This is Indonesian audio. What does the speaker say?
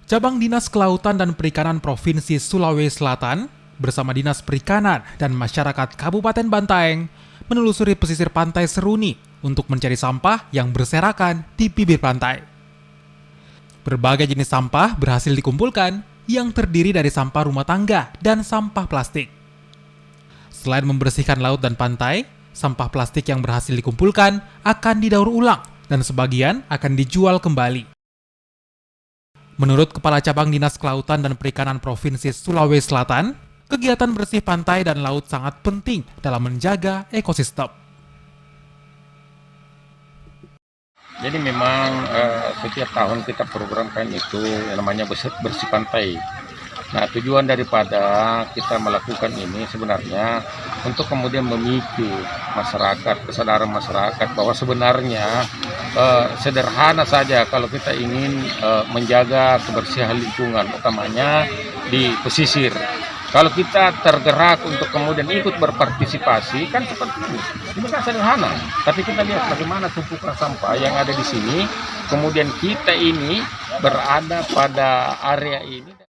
Cabang Dinas Kelautan dan Perikanan Provinsi Sulawesi Selatan bersama Dinas Perikanan dan Masyarakat Kabupaten Bantaeng menelusuri pesisir pantai Seruni untuk mencari sampah yang berserakan di bibir pantai. Berbagai jenis sampah berhasil dikumpulkan yang terdiri dari sampah rumah tangga dan sampah plastik. Selain membersihkan laut dan pantai, sampah plastik yang berhasil dikumpulkan akan didaur ulang dan sebagian akan dijual kembali. Menurut Kepala Cabang Dinas Kelautan dan Perikanan Provinsi Sulawesi Selatan, kegiatan bersih pantai dan laut sangat penting dalam menjaga ekosistem. Jadi memang setiap tahun kita programkan itu yang namanya bersih pantai. Nah, tujuan daripada kita melakukan ini sebenarnya untuk kemudian memicu masyarakat, kesadaran masyarakat bahwa sebenarnya sederhana saja kalau kita ingin menjaga kebersihan lingkungan, utamanya di pesisir. Kalau kita tergerak untuk kemudian ikut berpartisipasi, kan seperti ini. Ini kan sederhana, tapi kita lihat bagaimana tumpukan sampah yang ada di sini, kemudian kita ini berada pada area ini.